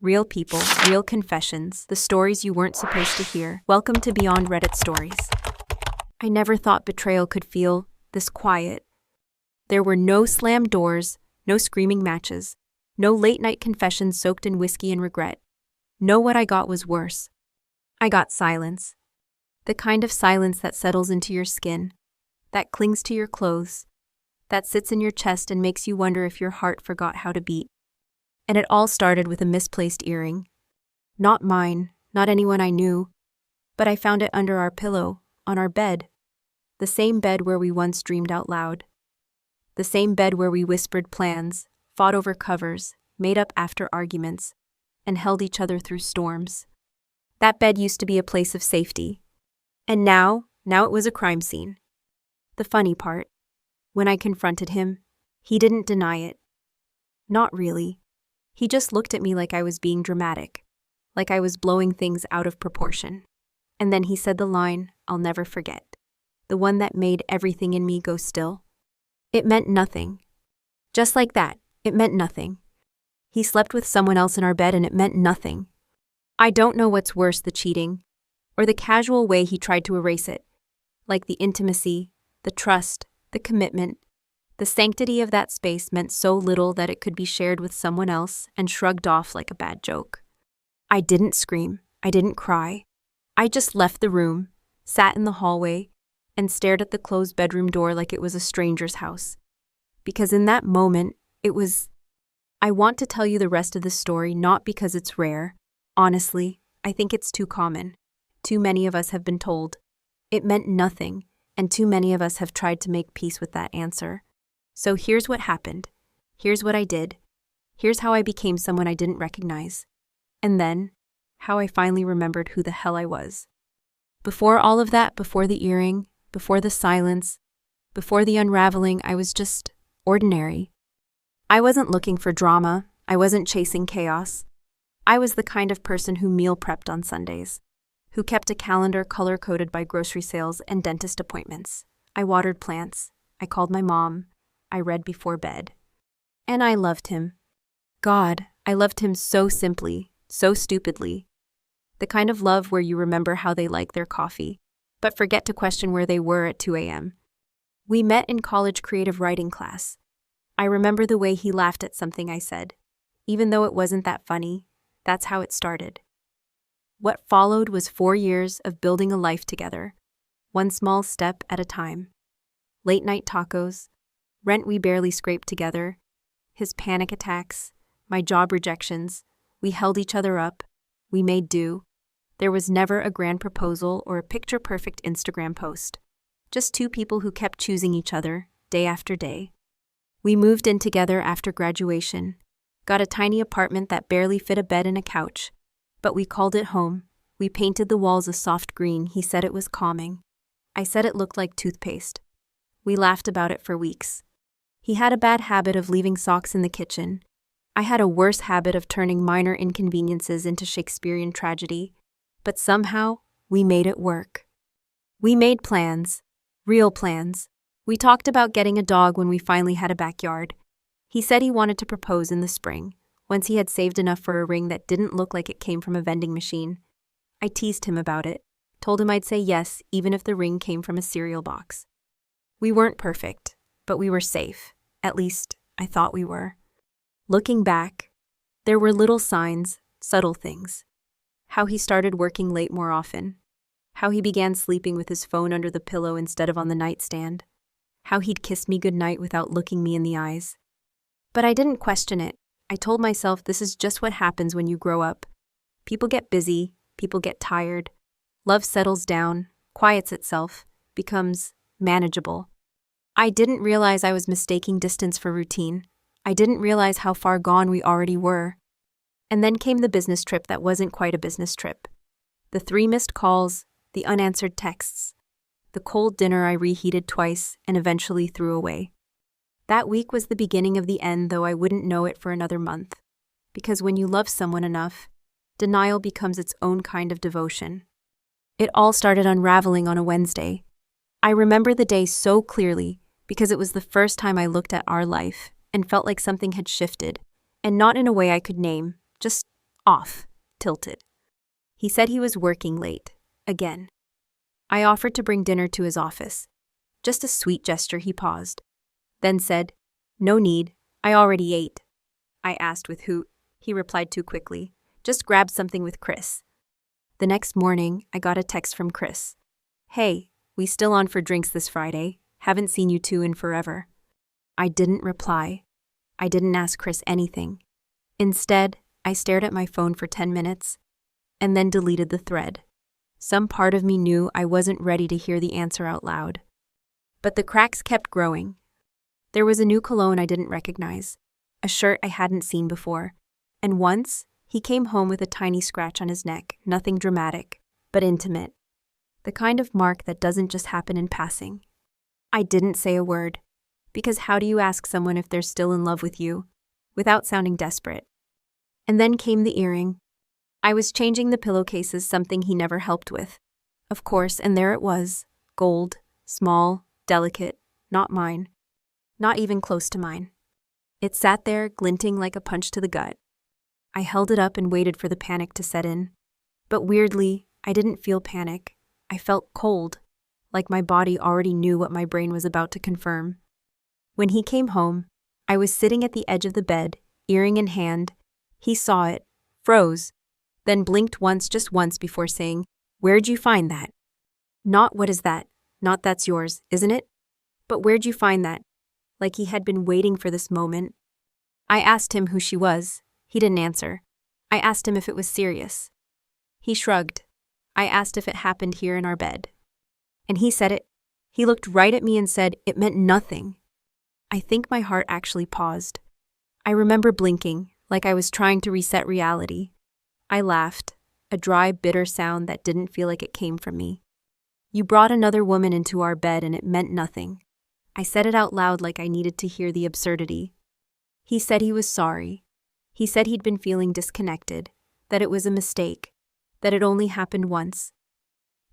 Real people, real confessions, the stories you weren't supposed to hear. Welcome to Beyond Reddit Stories. I never thought betrayal could feel this quiet. There were no slammed doors, no screaming matches, no late-night confessions soaked in whiskey and regret. No, what I got was worse. I got silence. The kind of silence that settles into your skin, that clings to your clothes, that sits in your chest and makes you wonder if your heart forgot how to beat. And it all started with a misplaced earring. Not mine, not anyone I knew, but I found it under our pillow, on our bed. The same bed where we once dreamed out loud. The same bed where we whispered plans, fought over covers, made up after arguments, and held each other through storms. That bed used to be a place of safety. And now it was a crime scene. The funny part, when I confronted him, he didn't deny it. Not really. He just looked at me like I was being dramatic, like I was blowing things out of proportion. And then he said the line I'll never forget, the one that made everything in me go still. It meant nothing. Just like that, it meant nothing. He slept with someone else in our bed and it meant nothing. I don't know what's worse, the cheating, or the casual way he tried to erase it, like the intimacy, the trust, the commitment. The sanctity of that space meant so little that it could be shared with someone else and shrugged off like a bad joke. I didn't scream. I didn't cry. I just left the room, sat in the hallway, and stared at the closed bedroom door like it was a stranger's house. Because in that moment, I want to tell you the rest of the story not because it's rare. Honestly, I think it's too common. Too many of us have been told. It meant nothing, and too many of us have tried to make peace with that answer. So here's what happened. Here's what I did. Here's how I became someone I didn't recognize. And then, how I finally remembered who the hell I was. Before all of that, before the earring, before the silence, before the unraveling, I was just ordinary. I wasn't looking for drama. I wasn't chasing chaos. I was the kind of person who meal prepped on Sundays, who kept a calendar color-coded by grocery sales and dentist appointments. I watered plants. I called my mom. I read before bed. And I loved him. God, I loved him so simply, so stupidly. The kind of love where you remember how they like their coffee, but forget to question where they were at 2 a.m. We met in college creative writing class. I remember the way he laughed at something I said. Even though it wasn't that funny, that's how it started. What followed was 4 years of building a life together, one small step at a time. Late-night tacos, rent we barely scraped together, his panic attacks, my job rejections. We held each other up. We made do. There was never a grand proposal or a picture-perfect Instagram post. Just two people who kept choosing each other, day after day. We moved in together after graduation, got a tiny apartment that barely fit a bed and a couch, but we called it home. We painted the walls a soft green. He said it was calming. I said it looked like toothpaste. We laughed about it for weeks. He had a bad habit of leaving socks in the kitchen. I had a worse habit of turning minor inconveniences into Shakespearean tragedy. But somehow, we made it work. We made plans. Real plans. We talked about getting a dog when we finally had a backyard. He said he wanted to propose in the spring, once he had saved enough for a ring that didn't look like it came from a vending machine. I teased him about it, told him I'd say yes even if the ring came from a cereal box. We weren't perfect, but we were safe. At least, I thought we were. Looking back, there were little signs, subtle things. How he started working late more often. How he began sleeping with his phone under the pillow instead of on the nightstand. How he'd kiss me goodnight without looking me in the eyes. But I didn't question it. I told myself this is just what happens when you grow up. People get busy, people get tired. Love settles down, quiets itself, becomes manageable. I didn't realize I was mistaking distance for routine. I didn't realize how far gone we already were. And then came the business trip that wasn't quite a business trip. The 3 missed calls, the unanswered texts, the cold dinner I reheated twice and eventually threw away. That week was the beginning of the end, though I wouldn't know it for another month. Because when you love someone enough, denial becomes its own kind of devotion. It all started unraveling on a Wednesday. I remember the day so clearly because it was the first time I looked at our life and felt like something had shifted, and not in a way I could name, just off, tilted. He said he was working late, again. I offered to bring dinner to his office. Just a sweet gesture, he paused. Then said, "No need, I already ate." I asked with who. He replied too quickly, "Just grab something with Chris." The next morning, I got a text from Chris. "Hey, we still on for drinks this Friday? Haven't seen you two in forever." I didn't reply. I didn't ask Chris anything. Instead, I stared at my phone for 10 minutes and then deleted the thread. Some part of me knew I wasn't ready to hear the answer out loud. But the cracks kept growing. There was a new cologne I didn't recognize, a shirt I hadn't seen before, and once, he came home with a tiny scratch on his neck, nothing dramatic, but intimate. The kind of mark that doesn't just happen in passing. I didn't say a word, because how do you ask someone if they're still in love with you, without sounding desperate? And then came the earring. I was changing the pillowcases, something he never helped with. Of course, and there it was, gold, small, delicate, not mine. Not even close to mine. It sat there, glinting like a punch to the gut. I held it up and waited for the panic to set in. But weirdly, I didn't feel panic. I felt cold, like my body already knew what my brain was about to confirm. When he came home, I was sitting at the edge of the bed, earring in hand. He saw it, froze, then blinked once, just once, before saying, "Where'd you find that?" Not "what is that?" Not "that's yours, isn't it?" But "where'd you find that?" Like he had been waiting for this moment. I asked him who she was. He didn't answer. I asked him if it was serious. He shrugged. I asked if it happened here in our bed. And he said it. He looked right at me and said it meant nothing. I think my heart actually paused. I remember blinking, like I was trying to reset reality. I laughed, a dry, bitter sound that didn't feel like it came from me. "You brought another woman into our bed and it meant nothing." I said it out loud like I needed to hear the absurdity. He said he was sorry. He said he'd been feeling disconnected, that it was a mistake, that it only happened once,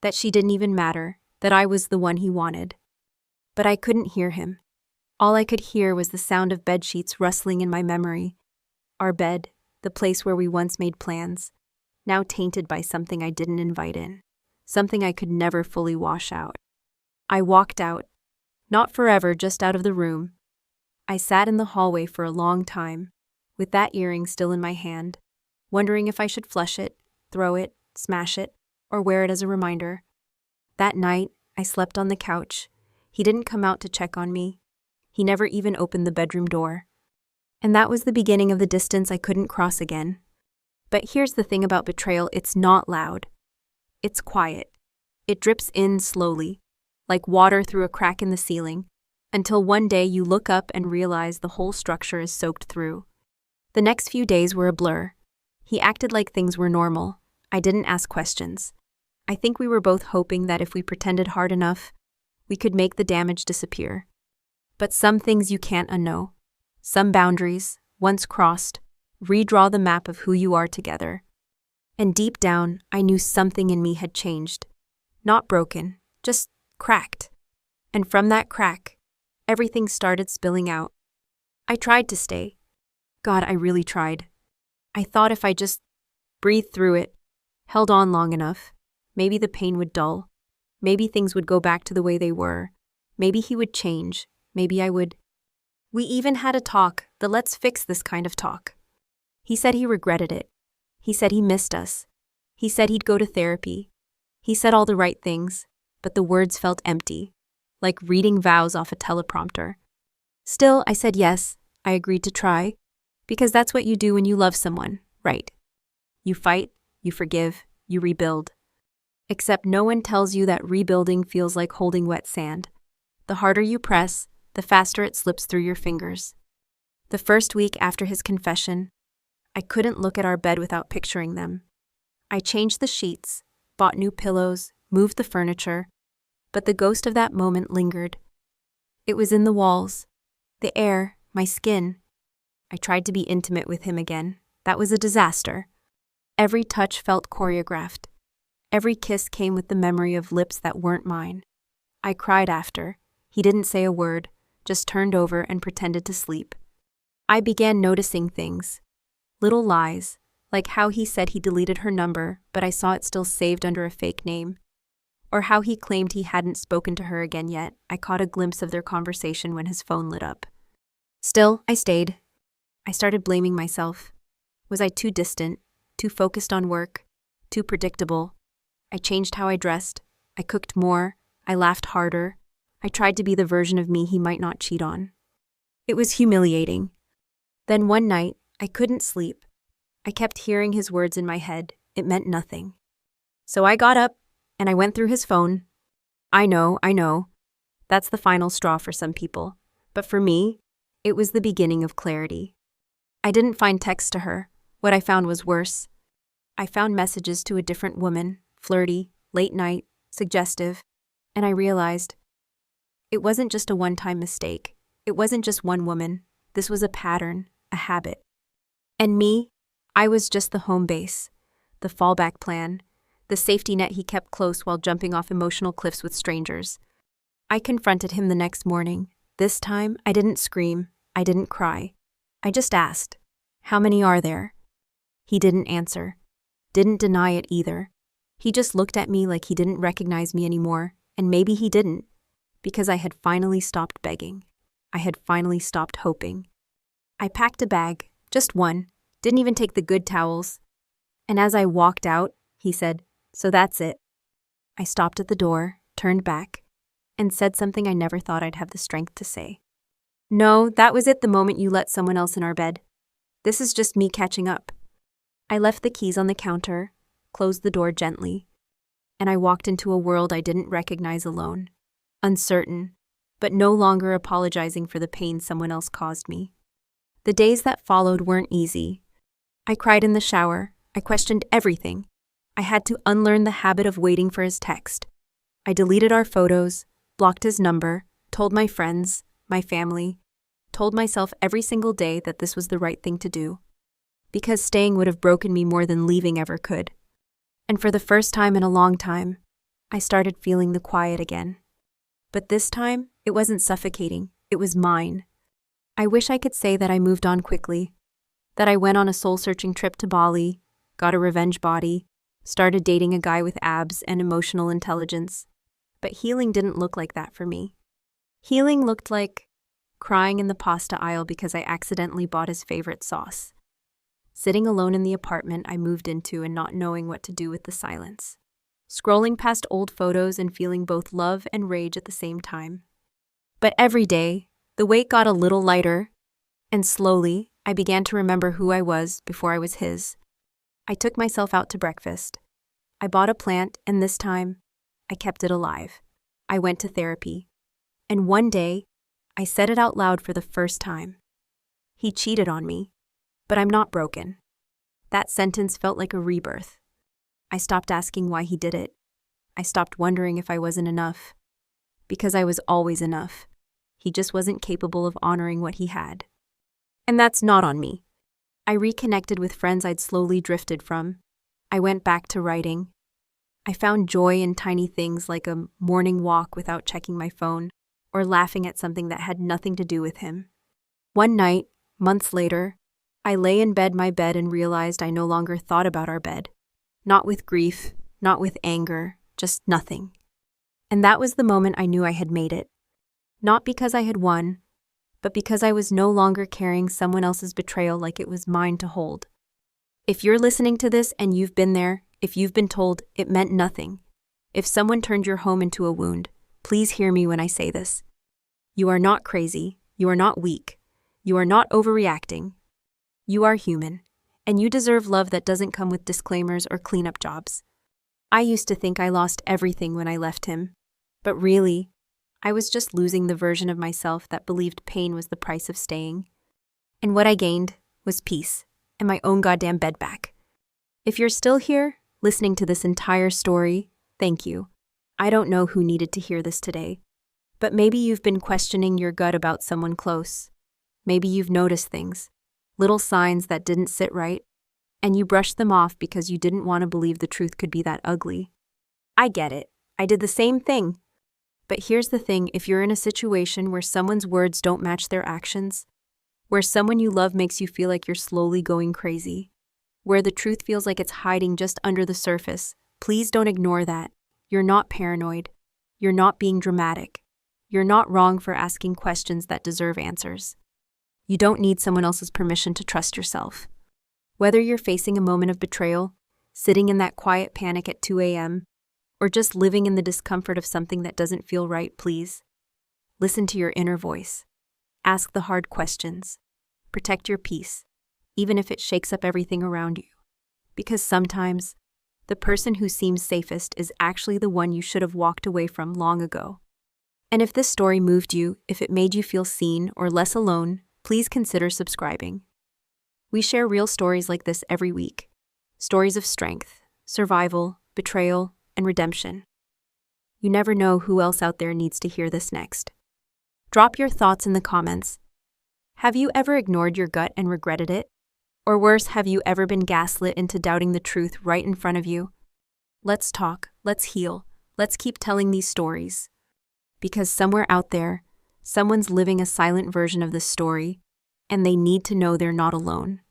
that she didn't even matter, that I was the one he wanted. But I couldn't hear him. All I could hear was the sound of bedsheets rustling in my memory. Our bed, the place where we once made plans, now tainted by something I didn't invite in, something I could never fully wash out. I walked out. Not forever, just out of the room. I sat in the hallway for a long time, with that earring still in my hand, wondering if I should flush it, throw it, smash it, or wear it as a reminder. That night, I slept on the couch. He didn't come out to check on me. He never even opened the bedroom door. And that was the beginning of the distance I couldn't cross again. But here's the thing about betrayal, it's not loud. It's quiet. It drips in slowly, like water through a crack in the ceiling, until one day you look up and realize the whole structure is soaked through. The next few days were a blur. He acted like things were normal. I didn't ask questions. I think we were both hoping that if we pretended hard enough, we could make the damage disappear. But some things you can't unknow. Some boundaries, once crossed, redraw the map of who you are together. And deep down, I knew something in me had changed. Not broken, just cracked. And from that crack, everything started spilling out. I tried to stay. God, I really tried. I thought if I just breathed through it, held on long enough, maybe the pain would dull. Maybe things would go back to the way they were. Maybe he would change. Maybe I would. We even had a talk, the let's fix this kind of talk. He said he regretted it. He said he missed us. He said he'd go to therapy. He said all the right things, but the words felt empty, like reading vows off a teleprompter. Still, I said yes. I agreed to try, because that's what you do when you love someone, right? You fight, you forgive, you rebuild. Except no one tells you that rebuilding feels like holding wet sand. The harder you press, the faster it slips through your fingers. The first week after his confession, I couldn't look at our bed without picturing them. I changed the sheets, bought new pillows, moved the furniture, but the ghost of that moment lingered. It was in the walls, the air, my skin. I tried to be intimate with him again. That was a disaster. Every touch felt choreographed. Every kiss came with the memory of lips that weren't mine. I cried after. He didn't say a word, just turned over and pretended to sleep. I began noticing things. Little lies, Like how he said he deleted her number, but I saw it still saved under a fake name. Or how he claimed he hadn't spoken to her again yet. I caught a glimpse of their conversation when his phone lit up. Still, I stayed. I started blaming myself. Was I too distant, too focused on work, too predictable? I changed how I dressed. I cooked more. I laughed harder. I tried to be the version of me he might not cheat on. It was humiliating. Then one night, I couldn't sleep. I kept hearing his words in my head. It meant nothing. So I got up, and I went through his phone. I know. That's the final straw for some people. But for me, it was the beginning of clarity. I didn't find text to her. What I found was worse. I found messages to a different woman, flirty, late night, suggestive, and I realized it wasn't just a one-time mistake. It wasn't just one woman. This was a pattern, a habit. And me, I was just the home base, the fallback plan, the safety net he kept close while jumping off emotional cliffs with strangers. I confronted him the next morning. This time, I didn't scream. I didn't cry. I just asked, "How many are there?" He didn't answer. Didn't deny it either. He just looked at me like he didn't recognize me anymore, and maybe he didn't, because I had finally stopped begging. I had finally stopped hoping. I packed a bag, just one, didn't even take the good towels. And as I walked out, he said, "So that's it." I stopped at the door, turned back, and said something I never thought I'd have the strength to say. "No, that was it the moment you let someone else in our bed. This is just me catching up." I left the keys on the counter, closed the door gently, and I walked into a world I didn't recognize alone, uncertain, but no longer apologizing for the pain someone else caused me. The days that followed weren't easy. I cried in the shower. I questioned everything. I had to unlearn the habit of waiting for his text. I deleted our photos, blocked his number, told my friends, my family, told myself every single day that this was the right thing to do, because staying would have broken me more than leaving ever could. And for the first time in a long time, I started feeling the quiet again. But this time, it wasn't suffocating. It was mine. I wish I could say that I moved on quickly, that I went on a soul-searching trip to Bali, got a revenge body, started dating a guy with abs and emotional intelligence. But healing didn't look like that for me. Healing looked like crying in the pasta aisle because I accidentally bought his favorite sauce. Sitting alone in the apartment I moved into and not knowing what to do with the silence. Scrolling past old photos and feeling both love and rage at the same time. But every day, the weight got a little lighter, and slowly, I began to remember who I was before I was his. I took myself out to breakfast. I bought a plant, and this time, I kept it alive. I went to therapy. And one day, I said it out loud for the first time. He cheated on me, but I'm not broken. That sentence felt like a rebirth. I stopped asking why he did it. I stopped wondering if I wasn't enough. Because I was always enough. He just wasn't capable of honoring what he had. And that's not on me. I reconnected with friends I'd slowly drifted from. I went back to writing. I found joy in tiny things like a morning walk without checking my phone, or laughing at something that had nothing to do with him. One night, months later, I lay in my bed and realized I no longer thought about our bed. Not with grief, not with anger, just nothing. And that was the moment I knew I had made it. Not because I had won, but because I was no longer carrying someone else's betrayal like it was mine to hold. If you're listening to this and you've been there, if you've been told it meant nothing, if someone turned your home into a wound, please hear me when I say this. You are not crazy. You are not weak. You are not overreacting. You are human, and you deserve love that doesn't come with disclaimers or cleanup jobs. I used to think I lost everything when I left him, but really, I was just losing the version of myself that believed pain was the price of staying. And what I gained was peace and my own goddamn bed back. If you're still here, listening to this entire story, thank you. I don't know who needed to hear this today, but maybe you've been questioning your gut about someone close. Maybe you've noticed things, little signs that didn't sit right, and you brushed them off because you didn't want to believe the truth could be that ugly. I get it. I did the same thing. But here's the thing, if you're in a situation where someone's words don't match their actions, where someone you love makes you feel like you're slowly going crazy, where the truth feels like it's hiding just under the surface, please don't ignore that. You're not paranoid. You're not being dramatic. You're not wrong for asking questions that deserve answers. You don't need someone else's permission to trust yourself. Whether you're facing a moment of betrayal, sitting in that quiet panic at 2 a.m., or just living in the discomfort of something that doesn't feel right, please listen to your inner voice. Ask the hard questions. Protect your peace, even if it shakes up everything around you. Because sometimes, the person who seems safest is actually the one you should have walked away from long ago. And if this story moved you, if it made you feel seen or less alone, please consider subscribing. We share real stories like this every week. Stories of strength, survival, betrayal, and redemption. You never know who else out there needs to hear this next. Drop your thoughts in the comments. Have you ever ignored your gut and regretted it? Or worse, have you ever been gaslit into doubting the truth right in front of you? Let's talk, let's heal, let's keep telling these stories. Because somewhere out there, someone's living a silent version of this story, and they need to know they're not alone.